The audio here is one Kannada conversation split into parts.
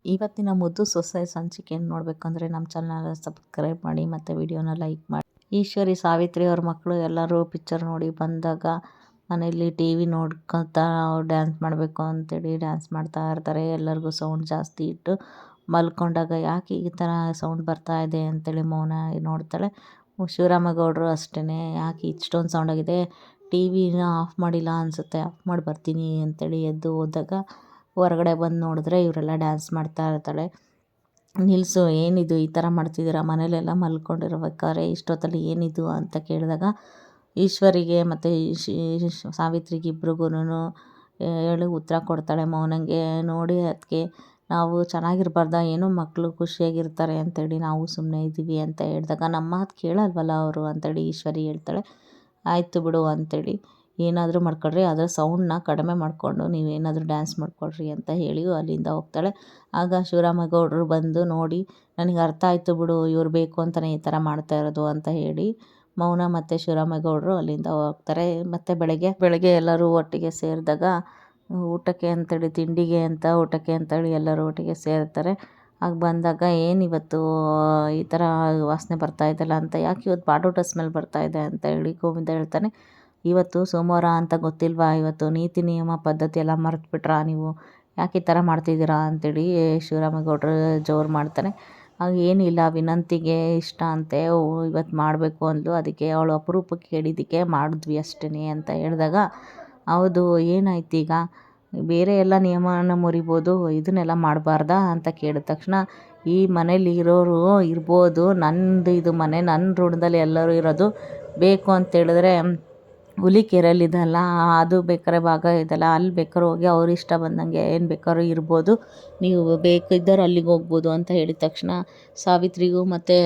ಇವತ್ತಿನ ಮುದ್ದು ಸೊಸೆ ಸಂಚಿಕೆಯನ್ನು ನೋಡಬೇಕಂದ್ರೆ ನಮ್ಮ ಚಾನಲ್ನ ಸಬ್ಸ್ಕ್ರೈಬ್ ಮಾಡಿ ಮತ್ತು ವಿಡಿಯೋನ ಲೈಕ್ ಮಾಡಿ. ಈಶ್ವರಿ, ಸಾವಿತ್ರಿ ಅವ್ರ ಮಕ್ಕಳು ಎಲ್ಲರೂ ಪಿಕ್ಚರ್ ನೋಡಿ ಬಂದಾಗ ಮನೆಯಲ್ಲಿ ಟಿ ವಿ ನೋಡ್ಕೊತಾ ಅವ್ರು ಡ್ಯಾನ್ಸ್ ಮಾಡಬೇಕು ಅಂತೇಳಿ ಡ್ಯಾನ್ಸ್ ಮಾಡ್ತಾ ಇರ್ತಾರೆ. ಎಲ್ಲರಿಗೂ ಸೌಂಡ್ ಜಾಸ್ತಿ ಇಟ್ಟು ಮಲ್ಕೊಂಡಾಗ ಯಾಕೆ ಈ ಥರ ಸೌಂಡ್ ಬರ್ತಾ ಇದೆ ಅಂತೇಳಿ ಮೌನ ನೋಡ್ತಾಳೆ. ಶಿವರಾಮೇಗೌಡರು ಅಷ್ಟೇ, ಯಾಕೆ ಇಷ್ಟೊಂದು ಸೌಂಡ್ ಆಗಿದೆ, ಟಿ ವಿನ ಆಫ್ ಮಾಡಿಲ್ಲ ಅನಿಸುತ್ತೆ, ಆಫ್ ಮಾಡಿ ಬರ್ತೀನಿ ಅಂತೇಳಿ ಎದ್ದು ಹೋದಾಗ ಹೊರಗಡೆ ಬಂದು ನೋಡಿದ್ರೆ ಇವರೆಲ್ಲ ಡ್ಯಾನ್ಸ್ ಮಾಡ್ತಾ ಇರ್ತಾಳೆ. ನಿಲ್ಲಿಸು, ಏನಿದು ಈ ಥರ ಮಾಡ್ತಿದ್ದೀರಾ, ಮನೇಲೆಲ್ಲ ಮಲ್ಕೊಂಡಿರ್ಬೇಕಾದ್ರೆ ಇಷ್ಟೊತ್ತಲ್ಲಿ ಏನಿದು ಅಂತ ಕೇಳಿದಾಗ ಈಶ್ವರಿಗೆ ಮತ್ತು ಸಾವಿತ್ರಿಗೆ ಇಬ್ರಿಗೂ ಹೇಳಿ ಉತ್ತರ ಕೊಡ್ತಾಳೆ ಮೌನಂಗೆ. ನೋಡಿ ಅದಕ್ಕೆ ನಾವು ಚೆನ್ನಾಗಿರ್ಬಾರ್ದ, ಏನೋ ಮಕ್ಕಳು ಖುಷಿಯಾಗಿರ್ತಾರೆ ಅಂತೇಳಿ ನಾವು ಸುಮ್ಮನೆ ಇದ್ದೀವಿ ಅಂತ ಹೇಳಿದಾಗ ನಮ್ಮ ಮಾತು ಕೇಳಲ್ವಲ್ಲ ಅವರು ಅಂತೇಳಿ ಈಶ್ವರಿ ಹೇಳ್ತಾಳೆ. ಆಯಿತು ಬಿಡು ಅಂತೇಳಿ, ಏನಾದರೂ ಮಾಡ್ಕೊಳ್ರಿ, ಅದರ ಸೌಂಡನ್ನ ಕಡಿಮೆ ಮಾಡಿಕೊಂಡು ನೀವೇನಾದರೂ ಡ್ಯಾನ್ಸ್ ಮಾಡ್ಕೊಳ್ರಿ ಅಂತ ಹೇಳಿ ಅಲ್ಲಿಂದ ಹೋಗ್ತಾಳೆ. ಆಗ ಶಿವರಾಮೇಗೌಡರು ಬಂದು ನೋಡಿ, ನನಗೆ ಅರ್ಥ ಆಯಿತು ಬಿಡು, ಇವ್ರು ಬೇಕು ಅಂತಲೇ ಈ ಥರ ಮಾಡ್ತಾ ಇರೋದು ಅಂತ ಹೇಳಿ ಮೌನ ಮತ್ತು ಶಿವರಾಮೇಗೌಡರು ಅಲ್ಲಿಂದ ಹೋಗ್ತಾರೆ. ಮತ್ತು ಬೆಳಗ್ಗೆ ಎಲ್ಲರೂ ಒಟ್ಟಿಗೆ ಸೇರಿದಾಗ ಊಟಕ್ಕೆ ಅಂತೇಳಿ, ತಿಂಡಿಗೆ ಅಂತ ಊಟಕ್ಕೆ ಅಂತೇಳಿ ಎಲ್ಲರೂ ಒಟ್ಟಿಗೆ ಸೇರ್ತಾರೆ. ಆಗ ಬಂದಾಗ ಏನಿವತ್ತು ಈ ಥರ ವಾಸನೆ ಬರ್ತಾಯಿದ್ದಲ್ಲ ಅಂತ, ಯಾಕೆ ಇವತ್ತು ಬಾಡೂಟ ಸ್ಮೆಲ್ ಬರ್ತಾಯಿದೆ ಅಂತ ಹೇಳಿ ಗೋವಿಂದ ಹೇಳ್ತಾನೆ. ಇವತ್ತು ಸೋಮವಾರ ಅಂತ ಗೊತ್ತಿಲ್ವಾ, ಇವತ್ತು ನೀತಿ ನಿಯಮ ಪದ್ಧತಿ ಎಲ್ಲ ಮರೆತುಬಿಟ್ರಾ ನೀವು, ಯಾಕೆ ಈ ಥರ ಮಾಡ್ತಿದ್ದೀರಾ ಅಂತೇಳಿ ಶಿವರಾಮೇಗೌಡರು ಜೋರು ಮಾಡ್ತಾನೆ. ಆಗ ಏನಿಲ್ಲ, ವಿನಂತಿಗೆ ಇಷ್ಟ ಅಂತೆ, ಇವತ್ತು ಮಾಡಬೇಕು ಅಂದ್ಲು, ಅದಕ್ಕೆ ಅವಳು ಅಪರೂಪಕ್ಕೆ ಹೇಳಿದ್ದಕ್ಕೆ ಮಾಡಿದ್ವಿ ಅಷ್ಟೇ ಅಂತ ಹೇಳಿದಾಗ, ಹೌದು ಏನಾಯ್ತು ಈಗ, ಬೇರೆ ಎಲ್ಲ ನಿಯಮನ ಮುರಿಬೋದು, ಇದನ್ನೆಲ್ಲ ಮಾಡಬಾರ್ದಾ ಅಂತ ಕೇಳಿದ ತಕ್ಷಣ, ಈ ಮನೇಲಿ ಇರೋರು ಇರ್ಬೋದು, ನನ್ನದು ಇದು ಮನೆ, ನನ್ನ ಋಣದಲ್ಲಿ ಎಲ್ಲರೂ ಇರೋದು, ಬೇಕು ಅಂತೇಳಿದ್ರೆ ಹುಲಿಕೆರೆಯಲ್ಲಿದೆಯಲ್ಲ ಅದು ಬೇಕಾದ್ರೆ ಭಾಗ ಇದೆಲ್ಲ, ಅಲ್ಲಿ ಬೇಕಾದ್ರೂ ಹೋಗಿ ಅವ್ರು ಇಷ್ಟ ಬಂದಂಗೆ ಏನು ಬೇಕಾದ್ರೂ ಇರ್ಬೋದು, ನೀವು ಬೇಕಿದ್ದರೆ ಅಲ್ಲಿಗೆ ಹೋಗ್ಬೋದು ಅಂತ ಹೇಳಿದ ತಕ್ಷಣ ಸಾವಿತ್ರಿಗೂ ಮತ್ತು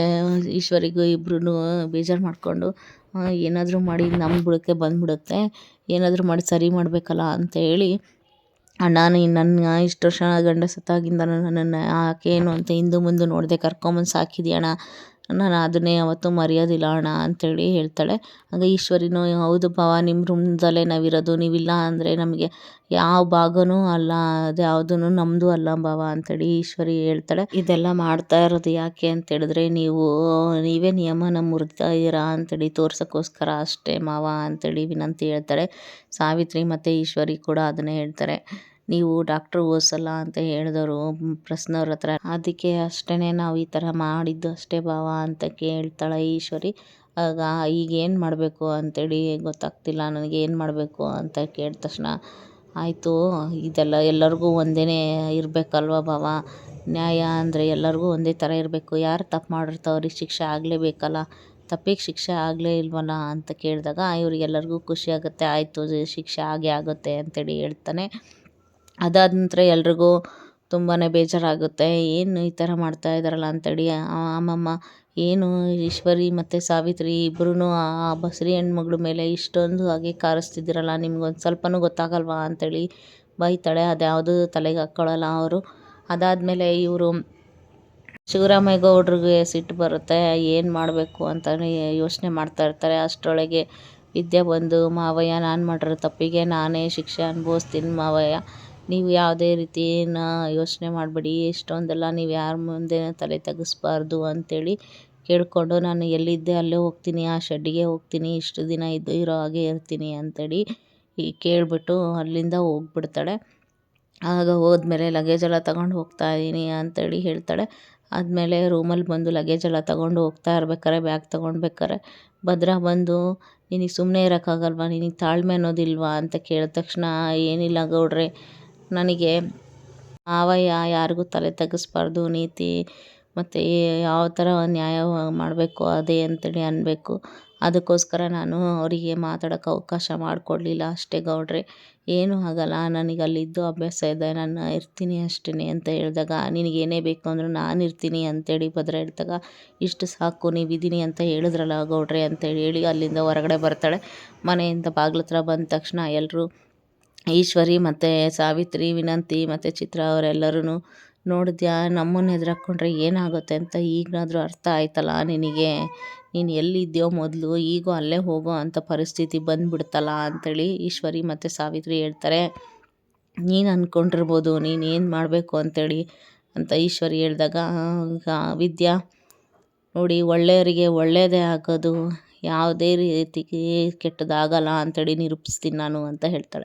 ಈಶ್ವರಿಗೂ ಇಬ್ಬರೂ ಬೇಜಾರು ಮಾಡಿಕೊಂಡು, ಏನಾದರೂ ಮಾಡಿ ನಮ್ಮ ಬುಡಕ್ಕೆ ಬಂದುಬಿಡುತ್ತೆ, ಏನಾದರೂ ಮಾಡಿ ಸರಿ ಮಾಡಬೇಕಲ್ಲ ಅಂತ ಹೇಳಿ, ಅಣ್ಣ ನೀನು ನನ್ನ ಇಷ್ಟು ವರ್ಷ ಗಂಡ ಸತ್ತಾಗಿಂದ ನನ್ನನ್ನು ಆಕೇನು ಅಂತ ಹಿಂದು ಮುಂದೆ ನೋಡದೆ ಕರ್ಕೊಂಬಂದು ಸಾಕಿದ್ಯಣ್ಣ, ನಾನು ಅದನ್ನೇ ಯಾವತ್ತೂ ಮರೆಯೋದಿಲ್ಲ ಅಣ್ಣ ಅಂತೇಳಿ ಹೇಳ್ತಾಳೆ. ಆಗ ಈಶ್ವರಿನೂ, ಹೌದು ಭಾವ, ನಿಮ್ಮ ರೂಮ್ದಲ್ಲೇ ನಾವಿರೋದು, ನೀವಿಲ್ಲ ಅಂದರೆ ನಮಗೆ ಯಾವ ಭಾಗನೂ ಅಲ್ಲ, ಅದು ಯಾವುದೂ ನಮ್ಮದು ಅಲ್ಲ ಭಾವ ಅಂತೇಳಿ ಈಶ್ವರಿ ಹೇಳ್ತಾಳೆ. ಇದೆಲ್ಲ ಮಾಡ್ತಾ ಇರೋದು ಯಾಕೆ ಅಂತೇಳಿದ್ರೆ, ನೀವೇ ನಿಯಮನ ಮುರಿತಾ ಇದ್ದೀರಾ ಅಂತೇಳಿ ತೋರ್ಸೋಕ್ಕೋಸ್ಕರ ಅಷ್ಟೇ ಮಾವ ಅಂತೇಳಿ ವಿನಂತಿ ಹೇಳ್ತಾಳೆ. ಸಾವಿತ್ರಿ ಮತ್ತು ಈಶ್ವರಿ ಕೂಡ ಅದನ್ನೇ ಹೇಳ್ತಾರೆ. ನೀವು ಡಾಕ್ಟ್ರು ಓದಿಸಲ್ಲ ಅಂತ ಹೇಳಿದವರು ಪ್ರಶ್ನವ್ರ ಹತ್ರ, ಅದಕ್ಕೆ ಅಷ್ಟೇ ನಾವು ಈ ಥರ ಮಾಡಿದ್ದು ಅಷ್ಟೇ ಭಾವ ಅಂತ ಕೇಳ್ತಾಳೆ ಈಶ್ವರಿ. ಆಗ ಈಗೇನು ಮಾಡಬೇಕು ಅಂತೇಳಿ ಗೊತ್ತಾಗ್ತಿಲ್ಲ ನನಗೆ, ಏನು ಮಾಡಬೇಕು ಅಂತ ಕೇಳಿದ ತಕ್ಷಣ, ಆಯಿತು ಇದೆಲ್ಲ ಎಲ್ಲರಿಗೂ ಒಂದೇ ಇರಬೇಕಲ್ವ ಭಾವ, ನ್ಯಾಯ ಅಂದರೆ ಎಲ್ಲರಿಗೂ ಒಂದೇ ಥರ ಇರಬೇಕು, ಯಾರು ತಪ್ಪು ಮಾಡಿರ್ತಾವೆ ಅವ್ರಿಗೆ ಶಿಕ್ಷೆ ಆಗಲೇಬೇಕಲ್ಲ, ತಪ್ಪಿಗೆ ಶಿಕ್ಷೆ ಆಗಲೇ ಇಲ್ವಲ್ಲ ಅಂತ ಕೇಳಿದಾಗ ಇವರಿಗೆಲ್ಲರಿಗೂ ಖುಷಿ ಆಗುತ್ತೆ. ಆಯಿತು ಶಿಕ್ಷೆ ಆಗೇ ಆಗುತ್ತೆ ಅಂತೇಳಿ ಹೇಳ್ತಾನೆ. ಅದಾದ ನಂತರ ಎಲ್ರಿಗೂ ತುಂಬಾ ಬೇಜಾರಾಗುತ್ತೆ, ಏನು ಈ ಥರ ಮಾಡ್ತಾ ಇದ್ದಾರಲ್ಲ ಅಂತೇಳಿ. ಅಮ್ಮಮ್ಮ, ಏನು ಈಶ್ವರಿ ಮತ್ತು ಸಾವಿತ್ರಿ ಇಬ್ಬರೂ ಆ ಬಸರಿ ಹೆಣ್ಮಗಳ ಮೇಲೆ ಇಷ್ಟೊಂದು ಹಾಗೆ ಕಾರಿಸ್ತಿದ್ದೀರಲ್ಲ, ನಿಮ್ಗೊಂದು ಸ್ವಲ್ಪನೂ ಗೊತ್ತಾಗಲ್ವಾ ಅಂತೇಳಿ ಬೈತಾಳೆ. ಅದ್ಯಾವುದು ತಲೆಗೆ ಹಾಕ್ಕೊಳ್ಳಲ್ಲ ಅವರು. ಅದಾದಮೇಲೆ ಇವರು ಶಿವರಾಮೇಗೌಡ್ರಿಗೆ ಸಿಟ್ಟು ಬರುತ್ತೆ, ಏನು ಮಾಡಬೇಕು ಅಂತಲೇ ಯೋಚನೆ ಮಾಡ್ತಾ ಇರ್ತಾರೆ. ಅಷ್ಟರೊಳಗೆ ವಿದ್ಯೆ ಬಂದು, ಮಾವಯ್ಯ ನಾನು ಮಾಡಿರೋ ತಪ್ಪಿಗೆ ನಾನೇ ಶಿಕ್ಷೆ ಅನುಭವಿಸ್ತೀನಿ ಮಾವಯ್ಯ, ನೀವು ಯಾವುದೇ ರೀತಿನ ಯೋಚನೆ ಮಾಡಬೇಡಿ, ಇಷ್ಟೊಂದೆಲ್ಲ ನೀವು ಯಾರ ಮುಂದೆ ತಲೆ ತಗ್ಗಿಸ್ಬಾರ್ದು ಅಂತೇಳಿ ಕೇಳಿಕೊಂಡು, ನಾನು ಎಲ್ಲಿದ್ದೆ ಅಲ್ಲೇ ಹೋಗ್ತೀನಿ, ಆ ಶೆಡ್ಡಿಗೆ ಹೋಗ್ತೀನಿ, ಇಷ್ಟು ದಿನ ಇರೋ ಹಾಗೆ ಇರ್ತೀನಿ ಅಂತೇಳಿ ಕೇಳಿಬಿಟ್ಟು ಅಲ್ಲಿಂದ ಹೋಗ್ಬಿಡ್ತಾಳೆ. ಆಗ ಹೋದ್ಮೇಲೆ ಲಗೇಜೆಲ್ಲ ತಗೊಂಡು ಹೋಗ್ತಾ ಇದ್ದೀನಿ ಅಂತೇಳಿ ಹೇಳ್ತಾಳೆ. ಆದಮೇಲೆ ರೂಮಲ್ಲಿ ಬಂದು ಲಗೇಜೆಲ್ಲ ತಗೊಂಡು ಹೋಗ್ತಾ ಇರ್ಬೇಕಾರೆ, ಬ್ಯಾಗ್ ತೊಗೊಳ್ಬೇಕಾರೆ ಭದ್ರ ಬಂದು, ನಿನಗೆ ಸುಮ್ಮನೆ ಇರೋಕ್ಕಾಗಲ್ವಾ, ನಿನಗೆ ತಾಳ್ಮೆ ಅನ್ನೋದಿಲ್ವಾ ಅಂತ ಕೇಳಿದ ತಕ್ಷಣ, ಏನಿಲ್ಲ ಗೌಡ್ರೆ, ನನಗೆ ಮಾವಯ್ಯ ಯಾರಿಗೂ ತಲೆ ತಗ್ಗಿಸ್ಬಾರ್ದು, ನೀತಿ ಮತ್ತು ಯಾವ ಥರ ನ್ಯಾಯ ಮಾಡಬೇಕು ಅದೇ ಅಂತೇಳಿ ಅನ್ನಬೇಕು, ಅದಕ್ಕೋಸ್ಕರ ನಾನು ಅವರಿಗೆ ಮಾತಾಡೋಕ್ಕೆ ಅವಕಾಶ ಮಾಡಿಕೊಡ್ಲಿಲ್ಲ ಅಷ್ಟೇ ಗೌಡ್ರೆ, ಏನೂ ಆಗಲ್ಲ, ನನಗೆ ಅಲ್ಲಿದ್ದು ಅಭ್ಯಾಸ ಇದೆ, ನಾನು ಇರ್ತೀನಿ ಅಷ್ಟೇ ಅಂತ ಹೇಳಿದಾಗ, ನಿನಗೇನೇ ಬೇಕು ಅಂದರೂ ನಾನು ಇರ್ತೀನಿ ಅಂತೇಳಿ ಭದ್ರ ಹೇಳ್ದಾಗ, ಇಷ್ಟು ಸಾಕು ನೀವಿದ್ದೀನಿ ಅಂತ ಹೇಳಿದ್ರಲ್ಲ ಗೌಡ್ರೆ ಅಂತೇಳಿ ಹೇಳಿ ಅಲ್ಲಿಂದ ಹೊರಗಡೆ ಬರ್ತಾಳೆ. ಮನೆಯಿಂದ ಬಾಗಿಲು ಹತ್ರ ಬಂದ ತಕ್ಷಣ ಎಲ್ಲರೂ ಈಶ್ವರಿ ಮತ್ತು ಸಾವಿತ್ರಿ, ವಿನಂತಿ ಮತ್ತು ಚಿತ್ರ ಅವರೆಲ್ಲರೂ, ನೋಡಿದ್ಯಾ ನಮ್ಮನ್ನು ಎದುರಾಕೊಂಡ್ರೆ ಏನಾಗುತ್ತೆ ಅಂತ ಈಗಲಾದರೂ ಅರ್ಥ ಆಯ್ತಲ್ಲ ನಿನಗೆ, ನೀನು ಎಲ್ಲಿದ್ಯೋ ಮೊದಲು, ಈಗೂ ಅಲ್ಲೇ ಹೋಗೋ ಅಂಥ ಪರಿಸ್ಥಿತಿ ಬಂದುಬಿಡ್ತಲ್ಲ ಅಂತೇಳಿ ಈಶ್ವರಿ ಮತ್ತು ಸಾವಿತ್ರಿ ಹೇಳ್ತಾರೆ. ನೀನು ಅಂದ್ಕೊಂಡಿರ್ಬೋದು ನೀನು ಏನು ಮಾಡಬೇಕು ಅಂತೇಳಿ, ಅಂತ ಈಶ್ವರಿ ಹೇಳಿದಾಗ ವಿದ್ಯಾ ನೋಡಿ ಒಳ್ಳೆಯವರಿಗೆ ಒಳ್ಳೆಯದೇ ಆಗೋದು, ಯಾವುದೇ ರೀತಿಗೆ ಕೆಟ್ಟದಾಗಲ್ಲ ಅಂತೇಳಿ ನಿರೂಪಿಸ್ತೀನಿ ನಾನು ಅಂತ ಹೇಳ್ತಾಳೆ.